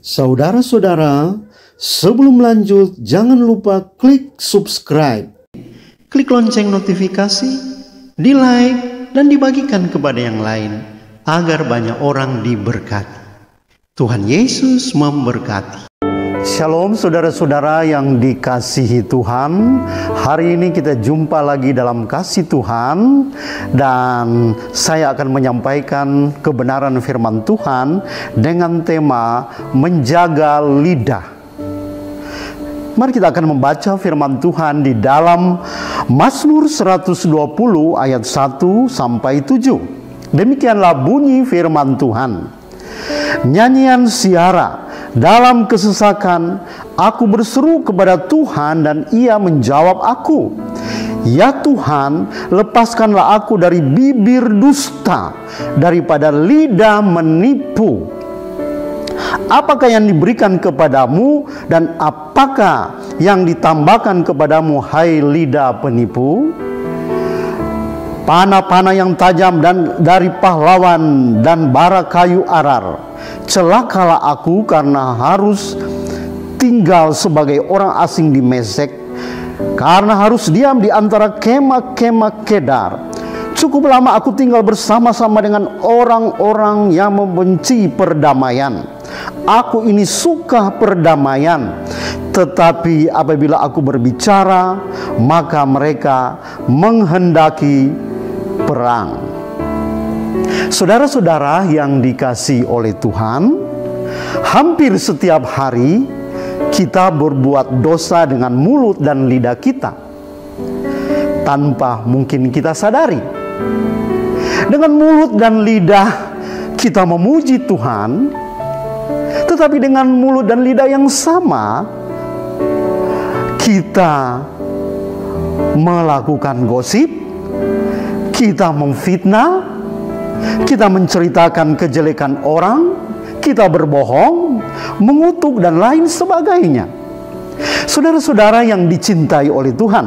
Saudara-saudara, sebelum lanjut jangan lupa klik subscribe, klik lonceng notifikasi, di like dan dibagikan kepada yang lain agar banyak orang diberkati. Tuhan Yesus memberkati. Shalom saudara-saudara yang dikasihi Tuhan. Hari ini kita jumpa lagi dalam kasih Tuhan, dan saya akan menyampaikan kebenaran firman Tuhan dengan tema menjaga lidah. Mari kita akan membaca firman Tuhan di dalam Mazmur 120 ayat 1 sampai 7. Demikianlah bunyi firman Tuhan. Nyanyian siara. Dalam kesesakan, aku berseru kepada Tuhan dan Ia menjawab aku. Ya Tuhan, lepaskanlah aku dari bibir dusta, daripada lidah menipu. Apakah yang diberikan kepadamu dan apakah yang ditambahkan kepadamu, hai lidah penipu? Panah-panah yang tajam dan dari pahlawan dan bara kayu arar. Celakalah aku karena harus tinggal sebagai orang asing di Mesek, karena harus diam di antara kemah-kemah Kedar. Cukup lama aku tinggal bersama-sama dengan orang-orang yang membenci perdamaian. Aku ini suka perdamaian, tetapi apabila aku berbicara, maka mereka menghendaki perang. Saudara-saudara yang dikasihi oleh Tuhan, hampir setiap hari kita berbuat dosa dengan mulut dan lidah kita tanpa mungkin kita sadari. Dengan mulut dan lidah kita memuji Tuhan, tetapi dengan mulut dan lidah yang sama kita melakukan gosip, kita memfitnah, kita menceritakan kejelekan orang, kita berbohong, mengutuk dan lain sebagainya. Saudara-saudara yang dicintai oleh Tuhan,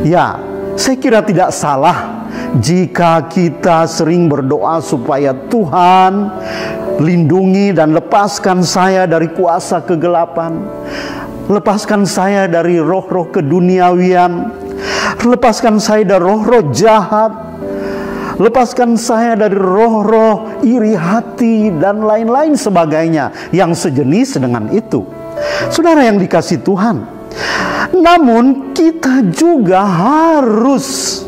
ya, saya kira tidak salah jika kita sering berdoa supaya Tuhan lindungi dan lepaskan saya dari kuasa kegelapan, lepaskan saya dari roh-roh keduniawian, lepaskan saya dari roh-roh jahat, lepaskan saya dari roh-roh iri hati dan lain-lain sebagainya yang sejenis dengan itu. Saudara yang dikasihi Tuhan, namun kita juga harus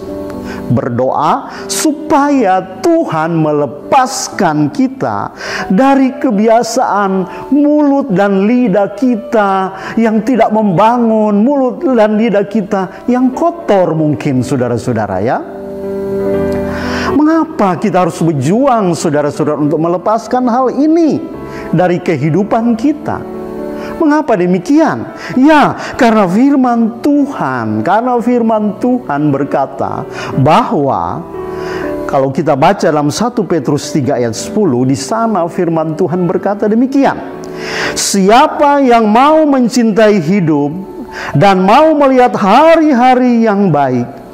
berdoa supaya Tuhan melepaskan kita dari kebiasaan mulut dan lidah kita yang tidak membangun, mulut dan lidah kita yang kotor mungkin, saudara-saudara ya. Mengapa kita harus berjuang, saudara-saudara, untuk melepaskan hal ini dari kehidupan kita? Mengapa demikian? Ya, karena firman Tuhan berkata bahwa kalau kita baca dalam 1 Petrus 3 ayat 10, di sana firman Tuhan berkata demikian. Siapa yang mau mencintai hidup dan mau melihat hari-hari yang baik,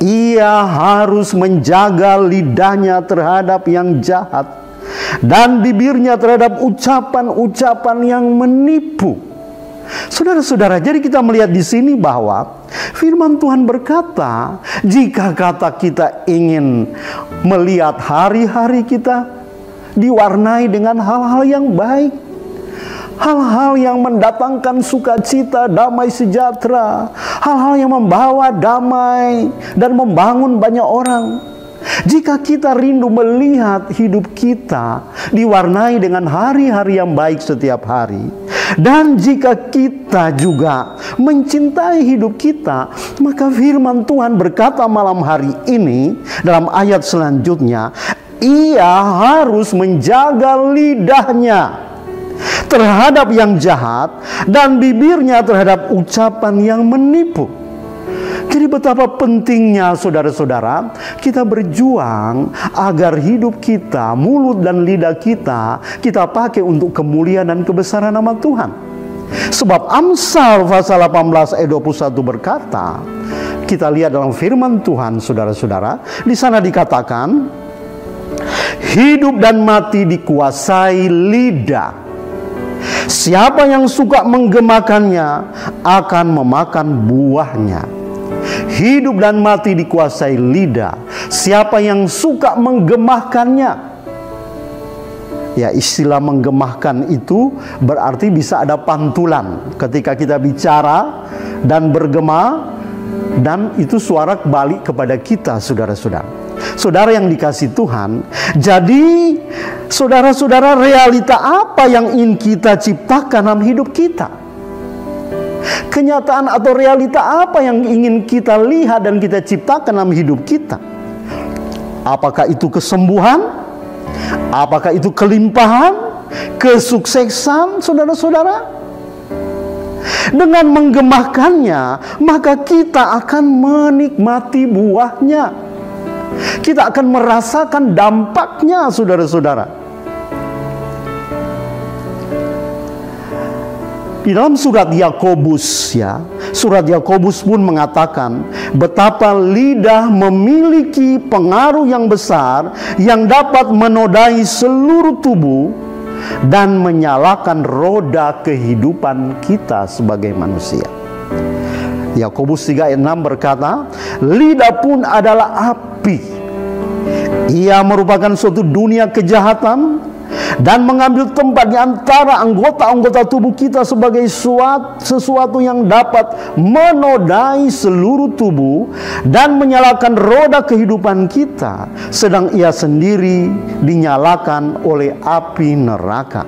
ia harus menjaga lidahnya terhadap yang jahat dan bibirnya terhadap ucapan-ucapan yang menipu. Saudara-saudara, jadi kita melihat di sini bahwa firman Tuhan berkata, jika kata kita ingin melihat hari-hari kita diwarnai dengan hal-hal yang baik, hal-hal yang mendatangkan sukacita, damai sejahtera, hal-hal yang membawa damai dan membangun banyak orang. Jika kita rindu melihat hidup kita diwarnai dengan hari-hari yang baik setiap hari, dan jika kita juga mencintai hidup kita, maka firman Tuhan berkata malam hari ini dalam ayat selanjutnya, ia harus menjaga lidahnya terhadap yang jahat dan bibirnya terhadap ucapan yang menipu. Jadi betapa pentingnya, saudara-saudara, kita berjuang agar hidup kita, mulut dan lidah kita pakai untuk kemuliaan dan kebesaran nama Tuhan. Sebab Amsal pasal 18 ayat 21 berkata, kita lihat dalam firman Tuhan, saudara-saudara, di sana dikatakan, Hidup dan mati dikuasai lidah. Siapa yang suka menggemakannya akan memakan buahnya. Hidup dan mati dikuasai lidah. Siapa yang suka menggemahkannya. Ya, istilah menggemahkan itu berarti bisa ada pantulan ketika kita bicara dan bergema, dan itu suara balik kepada kita, saudara-saudara. Saudara yang dikasih Tuhan, jadi saudara-saudara, realita apa yang ingin kita ciptakan dalam hidup kita? Kenyataan atau realita apa yang ingin kita lihat dan kita ciptakan dalam hidup kita? Apakah itu kesembuhan? Apakah itu kelimpahan, kesuksesan, saudara-saudara? Dengan menggemahkannya, maka kita akan menikmati buahnya. Kita akan merasakan dampaknya, saudara-saudara. Di dalam surat Yakobus, ya, surat Yakobus pun mengatakan betapa lidah memiliki pengaruh yang besar yang dapat menodai seluruh tubuh dan menyalakan roda kehidupan kita sebagai manusia. Yakobus 3 ayat 6 berkata, lidah pun adalah api. Ia merupakan suatu dunia kejahatan dan mengambil tempat di antara anggota-anggota tubuh kita sebagai sesuatu yang dapat menodai seluruh tubuh dan menyalakan roda kehidupan kita, sedang ia sendiri dinyalakan oleh api neraka.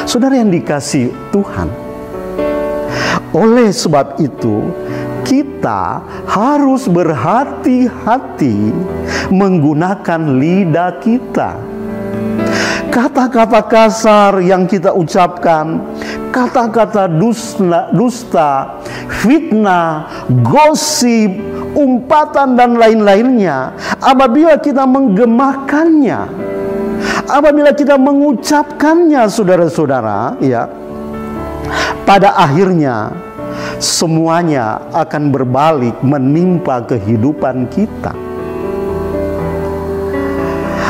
Saudara yang dikasihi Tuhan, oleh sebab itu kita harus berhati-hati menggunakan lidah kita. Kata-kata kasar yang kita ucapkan, kata-kata dusta, fitnah, gosip, umpatan dan lain-lainnya, apabila kita menggemahkannya, apabila kita mengucapkannya, saudara-saudara, ya, pada akhirnya semuanya akan berbalik menimpa kehidupan kita.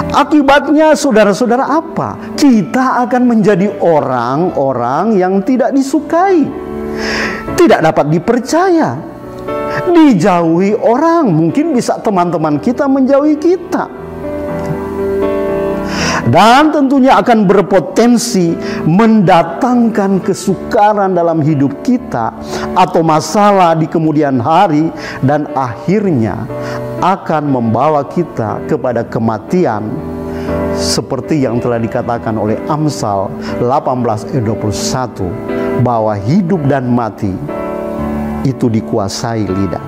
Akibatnya, saudara-saudara, apa? Kita akan menjadi orang-orang yang tidak disukai, tidak dapat dipercaya, dijauhi orang. Mungkin bisa teman-teman kita menjauhi kita, dan tentunya akan berpotensi mendatangkan kesukaran dalam hidup kita atau masalah di kemudian hari, dan akhirnya akan membawa kita kepada kematian, seperti yang telah dikatakan oleh Amsal 18 ayat 21, bahwa hidup dan mati itu dikuasai lidah.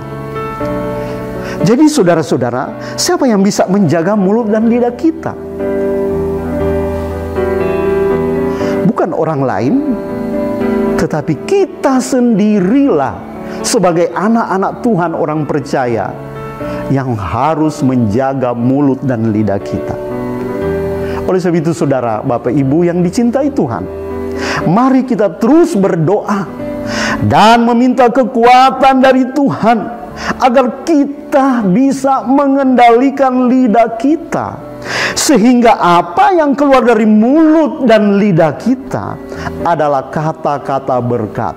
Jadi saudara-saudara, siapa yang bisa menjaga mulut dan lidah kita? Bukan orang lain, tetapi kita sendirilah sebagai anak-anak Tuhan, orang percaya, yang harus menjaga mulut dan lidah kita. Oleh sebab itu, saudara, Bapak Ibu yang dicintai Tuhan, mari kita terus berdoa dan meminta kekuatan dari Tuhan agar kita bisa mengendalikan lidah kita, sehingga apa yang keluar dari mulut dan lidah kita adalah kata-kata berkat,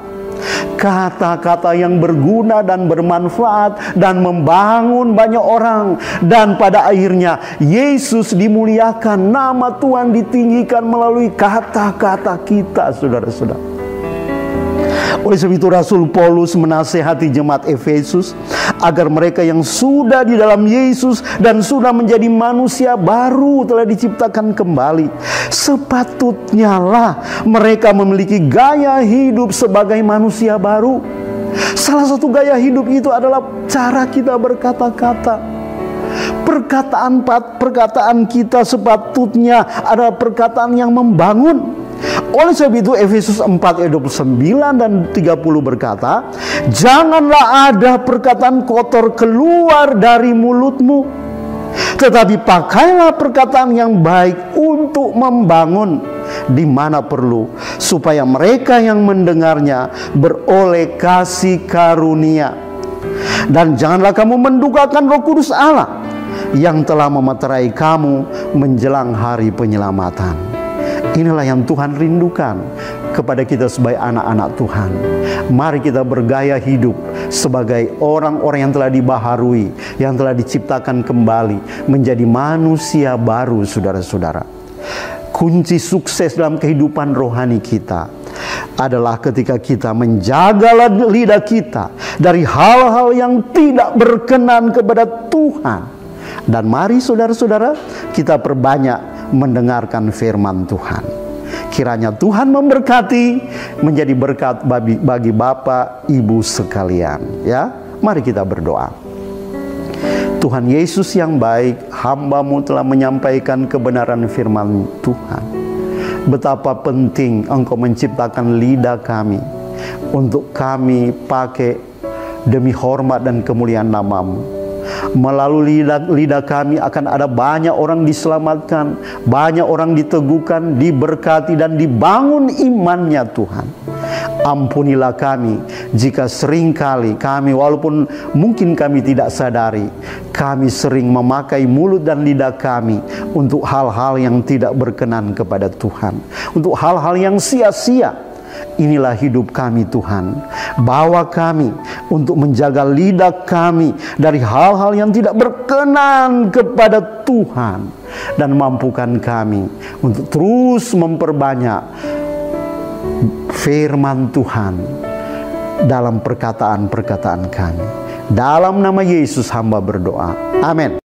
kata-kata yang berguna dan bermanfaat dan membangun banyak orang, dan pada akhirnya Yesus dimuliakan, nama Tuhan ditinggikan melalui kata-kata kita, saudara-saudara. Oleh sebab itu Rasul Paulus menasihati jemaat Efesus agar mereka yang sudah di dalam Yesus dan sudah menjadi manusia baru, telah diciptakan kembali, sepatutnya lah mereka memiliki gaya hidup sebagai manusia baru. Salah satu gaya hidup itu adalah cara kita berkata-kata. Perkataan kita sepatutnya adalah perkataan yang membangun. Oleh sebab itu Efesus 4 ayat 29 dan 30 berkata, janganlah ada perkataan kotor keluar dari mulutmu, tetapi pakailah perkataan yang baik untuk membangun di mana perlu, supaya mereka yang mendengarnya beroleh kasih karunia. Dan janganlah kamu mendukakan Roh Kudus Allah, yang telah memeterai kamu menjelang hari penyelamatan. Inilah yang Tuhan rindukan kepada kita sebagai anak-anak Tuhan. Mari kita bergaya hidup sebagai orang-orang yang telah dibaharui, yang telah diciptakan kembali menjadi manusia baru, saudara-saudara. Kunci sukses dalam kehidupan rohani kita adalah ketika kita menjaga lidah kita dari hal-hal yang tidak berkenan kepada Tuhan. Dan mari saudara-saudara, kita perbanyak mendengarkan firman Tuhan. Kiranya Tuhan memberkati, menjadi berkat bagi Bapak, Ibu sekalian. Ya, mari kita berdoa. Tuhan Yesus yang baik, hamba-Mu telah menyampaikan kebenaran firman Tuhan. Betapa penting Engkau menciptakan lidah kami untuk kami pakai demi hormat dan kemuliaan nama-Mu. Melalui lidah kami akan ada banyak orang diselamatkan, banyak orang diteguhkan, diberkati dan dibangun imannya Tuhan. Ampunilah kami jika seringkali kami, walaupun mungkin kami tidak sadari, kami sering memakai mulut dan lidah kami untuk hal-hal yang tidak berkenan kepada Tuhan, untuk hal-hal yang sia-sia. Inilah hidup kami Tuhan. Bawa kami untuk menjaga lidah kami dari hal-hal yang tidak berkenan kepada Tuhan. Dan mampukan kami untuk terus memperbanyak firman Tuhan dalam perkataan-perkataan kami. Dalam nama Yesus hamba berdoa. Amin.